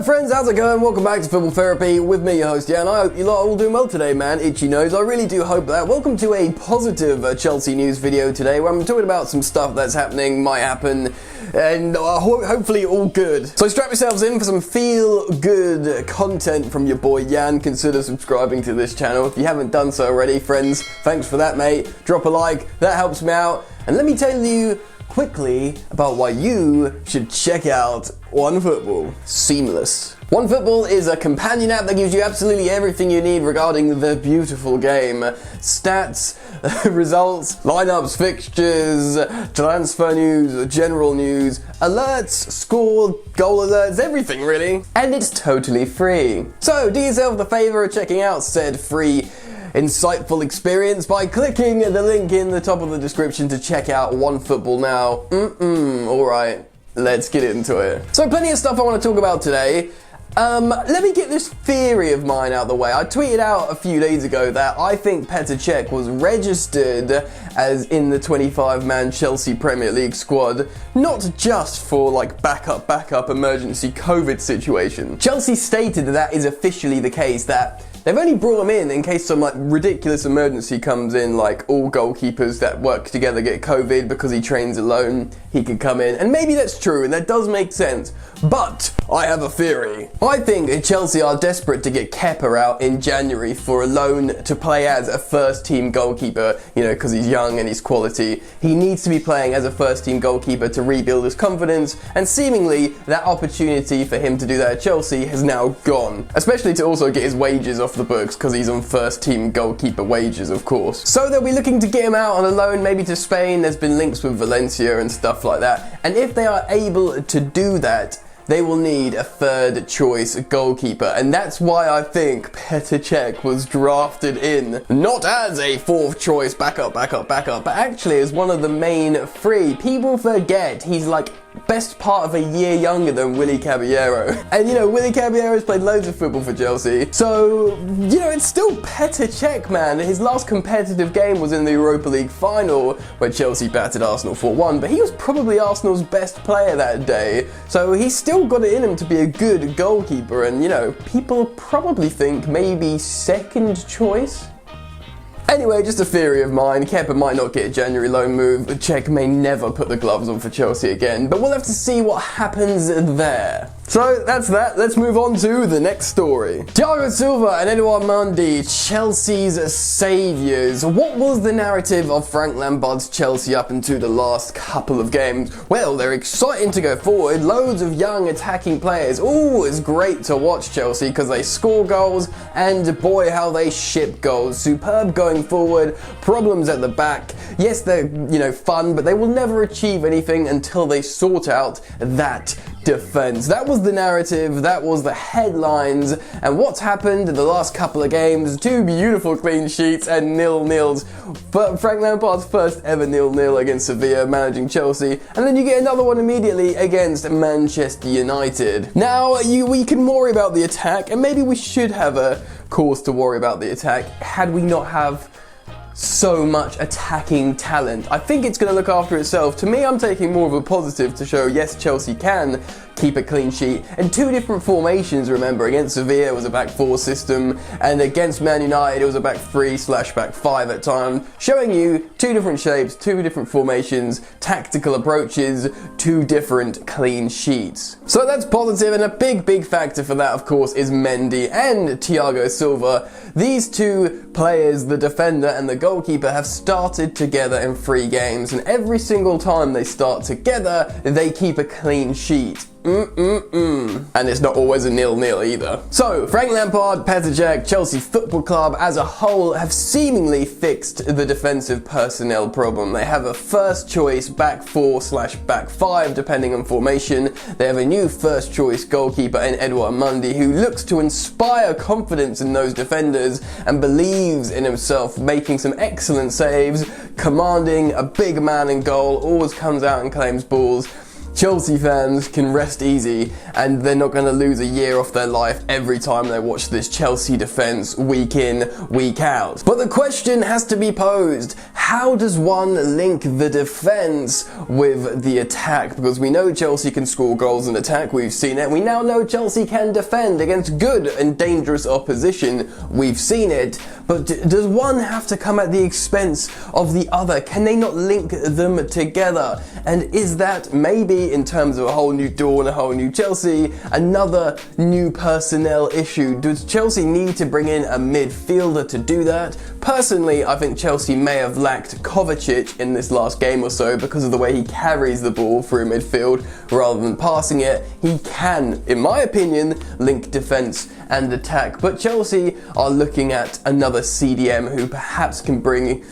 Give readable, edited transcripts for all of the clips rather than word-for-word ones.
friends, how's it going? Welcome back to Football Therapy with me, your host, and I hope you lot are all doing well today, man. Itchy nose, I really do hope that. Welcome to a positive Chelsea news video today, where I'm talking about some stuff that's happening, might happen, and hopefully all good. So strap yourselves in for some feel-good content from your boy Jan. Consider subscribing to this channel if you haven't done so already. Friends, thanks for that, mate. Drop a like, that helps me out. And let me tell you quickly about why you should check out OneFootball. Seamless. OneFootball is a companion app that gives you absolutely everything you need regarding the beautiful game. Stats, results, lineups, fixtures, transfer news, general news, alerts, score, goal alerts, everything really. And it's totally free. So do yourself the favor of checking out said free insightful experience by clicking the link in the top of the description to check out OneFootball now. Alright, let's get into it. So plenty of stuff I want to talk about today. Let me get this theory of mine out the way. I tweeted out a few days ago that I think Petr Cech was registered as in the 25-man Chelsea Premier League squad, not just for like backup emergency COVID situation. Chelsea stated that is officially the case, that they've only brought him in case some like ridiculous emergency comes in, like all goalkeepers that work together get COVID because he trains alone, he could come in. And maybe that's true and that does make sense. But I have a theory. I think Chelsea are desperate to get Kepa out in January for a loan to play as a first team goalkeeper, you know, because he's young and he's quality. He needs to be playing as a first team goalkeeper to rebuild his confidence, and seemingly that opportunity for him to do that at Chelsea has now gone. Especially to also get his wages off the books, because he's on first team goalkeeper wages, of course. So they'll be looking to get him out on a loan, maybe to Spain. There's been links with Valencia and stuff like that. And if they are able to do that, they will need a third choice goalkeeper, and that's why I think Petr Cech was drafted in, not as a fourth choice backup, but actually as one of the main three. People forget he's like best part of a year younger than Willy Caballero. And you know, Willy Caballero's played loads of football for Chelsea, so you know, it's still Petr Cech, man. His last competitive game was in the Europa League final, where Chelsea battered Arsenal 4-1, but he was probably Arsenal's best player that day, so he's still got it in him to be a good goalkeeper. And you know, people probably think maybe second choice. Anyway, just a theory of mine. Kepa might not get a January loan move. Cech may never put the gloves on for Chelsea again, but we'll have to see what happens there. So that's that. Let's move on to the next story. Thiago Silva and Edouard Mendy, Chelsea's saviours. What was the narrative of Frank Lampard's Chelsea up into the last couple of games? Well, they're exciting to go forward. Loads of young attacking players. Ooh, it's great to watch Chelsea because they score goals, and boy, how they ship goals. Superb going forward, problems at the back. Yes, they're, you know, fun, but they will never achieve anything until they sort out that defense. That was the narrative, that was the headlines, and what's happened in the last couple of games? 2 beautiful clean sheets and 0-0s. But Frank Lampard's first ever 0-0 against Sevilla, managing Chelsea, and then you get another one immediately against Manchester United. Now, we can worry about the attack, and maybe we should have a cause to worry about the attack had we not have so much attacking talent. I think it's going to look after itself. To me, I'm taking more of a positive to show, yes, Chelsea can keep a clean sheet. And 2 different formations, remember. Against Sevilla, it was a back 4 system, and against Man United, it was a back 3/back 5 at times, showing you 2 different shapes, 2 different formations, tactical approaches, 2 different clean sheets. So that's positive, and a big factor for that, of course, is Mendy and Thiago Silva. These 2 players, the defender and the goalkeeper, have started together in 3 games, and every single time they start together, they keep a clean sheet. And it's not always a 0-0 either. So, Frank Lampard, Petr Cech, Chelsea Football Club as a whole have seemingly fixed the defensive personnel problem. They have a first choice back 4/back 5, depending on formation. They have a new first choice goalkeeper in Edouard Mendy, who looks to inspire confidence in those defenders and believes in himself, making some excellent saves, commanding a big man in goal, always comes out and claims balls. Chelsea fans can rest easy, and they're not going to lose a year off their life every time they watch this Chelsea defence week in, week out. But the question has to be posed: how does one link the defence with the attack? Because we know Chelsea can score goals in attack, we've seen it. We now know Chelsea can defend against good and dangerous opposition, we've seen it. But does one have to come at the expense of the other? Can they not link them together? And is that maybe, in terms of a whole new dawn, a whole new Chelsea, another new personnel issue? Does Chelsea need to bring in a midfielder to do that? Personally, I think Chelsea may have lacked Kovacic in this last game or so because of the way he carries the ball through midfield rather than passing it. He can, in my opinion, link defence and attack, but Chelsea are looking at another CDM who perhaps can bring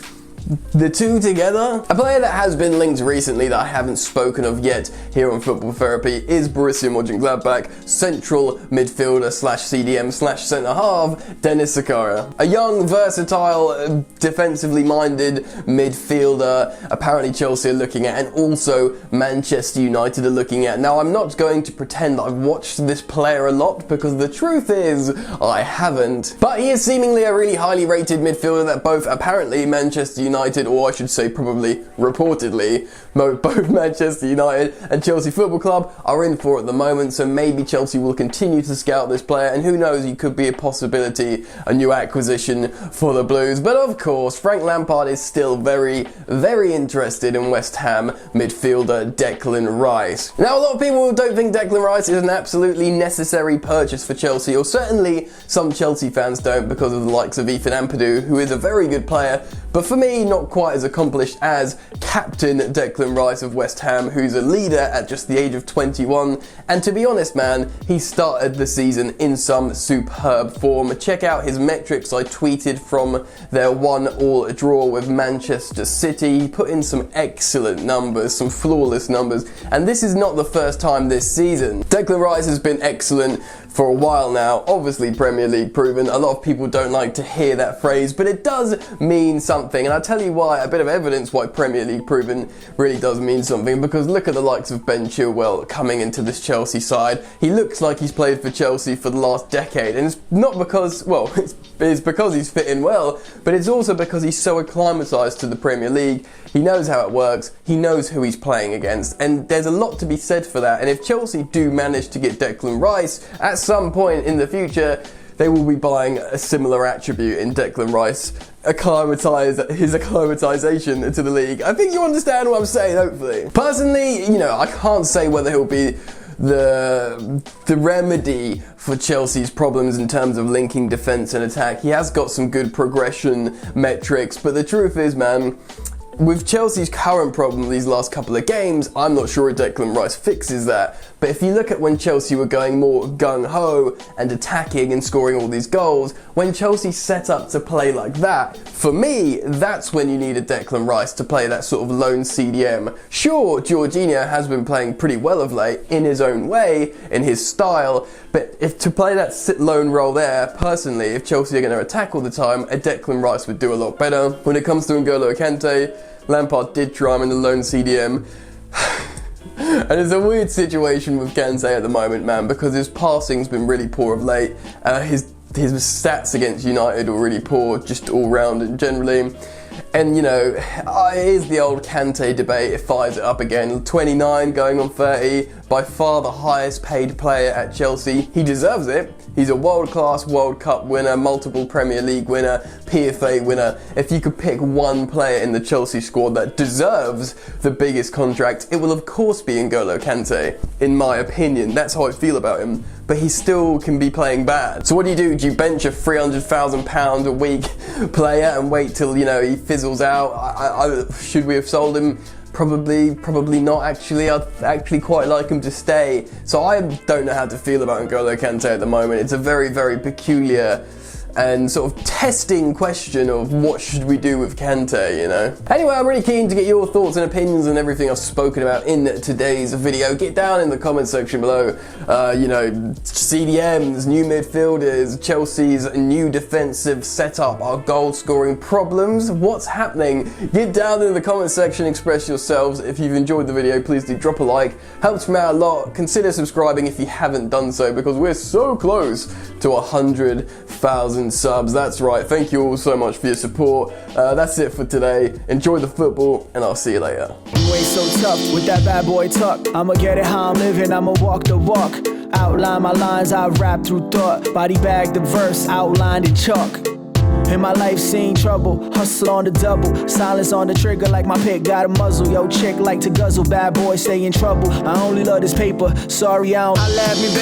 the two together. A player that has been linked recently that I haven't spoken of yet here on Football Therapy is Borussia Mönchengladbach central midfielder slash CDM slash centre half Denis Zakaria. A young, versatile, defensively minded midfielder apparently Chelsea are looking at, and also Manchester United are looking at. Now, I'm not going to pretend that I've watched this player a lot because the truth is I haven't, but he is seemingly a really highly rated midfielder that both apparently Manchester United, or I should say probably reportedly, both Manchester United and Chelsea Football Club are in for at the moment, so maybe Chelsea will continue to scout this player, and who knows, he could be a possibility, a new acquisition for the Blues. But of course, Frank Lampard is still very, very interested in West Ham midfielder Declan Rice. Now, a lot of people don't think Declan Rice is an absolutely necessary purchase for Chelsea, or certainly some Chelsea fans don't, because of the likes of Ethan Ampadu, who is a very good player, but for me, not quite as accomplished as Captain Declan Rice of West Ham, who's a leader at just the age of 21. And to be honest, man, he started the season in some superb form. Check out his metrics I tweeted from their 1-1 draw with Manchester City. He put in some excellent numbers, some flawless numbers, and this is not the first time this season. Declan Rice has been excellent for a while now, obviously Premier League proven. A lot of people don't like to hear that phrase, but it does mean something, and I'll tell you why, a bit of evidence why Premier League proven really does mean something, because look at the likes of Ben Chilwell coming into this Chelsea side. He looks like he's played for Chelsea for the last decade, and it's not because, well, it's because he's fitting well, but it's also because he's so acclimatised to the Premier League. He knows how it works, he knows who he's playing against, and there's a lot to be said for that. And if Chelsea do manage to get Declan Rice, at some point in the future, they will be buying a similar attribute in Declan Rice, his acclimatisation to the league. I think you understand what I'm saying, hopefully. Personally, you know, I can't say whether he'll be the remedy for Chelsea's problems in terms of linking defence and attack. He has got some good progression metrics, but the truth is, man, with Chelsea's current problem these last couple of games, I'm not sure Declan Rice fixes that. But if you look at when Chelsea were going more gung-ho and attacking and scoring all these goals, when Chelsea set up to play like that, for me, that's when you needed Declan Rice to play that sort of lone CDM. Sure, Jorginho has been playing pretty well of late in his own way, in his style, but if to play that lone role there, personally, if Chelsea are going to attack all the time, a Declan Rice would do a lot better. When it comes to N'Golo Kante, Lampard did try him in the lone CDM. And it's a weird situation with Kante at the moment, man, because his passing's been really poor of late. His stats against United are really poor, just all round and generally. And, you know, it is the old Kante debate. It fires it up again. 29 going on 30, by far the highest paid player at Chelsea. He deserves it. He's a world-class World Cup winner, multiple Premier League winner, PFA winner. If you could pick one player in the Chelsea squad that deserves the biggest contract, it will of course be N'Golo Kante, in my opinion. That's how I feel about him. But he still can be playing bad. So what do? Do you bench a £300,000 a week player and wait till, you know, he fizzles out? Should we have sold him? Probably not, actually. I'd actually quite like him to stay. So I don't know how to feel about N'Golo Kante at the moment. It's a very, very peculiar and sort of testing question of what should we do with Kante, you know? Anyway, I'm really keen to get your thoughts and opinions on everything I've spoken about in today's video. Get down in the comment section below, you know, CDMs, new midfielders, Chelsea's new defensive setup, our goal scoring problems, what's happening? Get down in the comment section, express yourselves. If you've enjoyed the video, please do drop a like, helps me out a lot. Consider subscribing if you haven't done so, because we're so close to 100,000 1,000 subs. That's right. Thank you all so much for your support. That's it for today. Enjoy the football, and I'll see you later. You ain't so tough with that bad boy talk. I'ma get it how I'm living, I'ma walk the walk. Outline my lines, I rap through thought. Body bag the verse, outlined in chalk. In my life seen trouble, hustle on the double. Silence on the trigger like my pick got a muzzle. Yo, chick like to guzzle, bad boy stay in trouble. I only love this paper, sorry I don't. I laugh me, baby.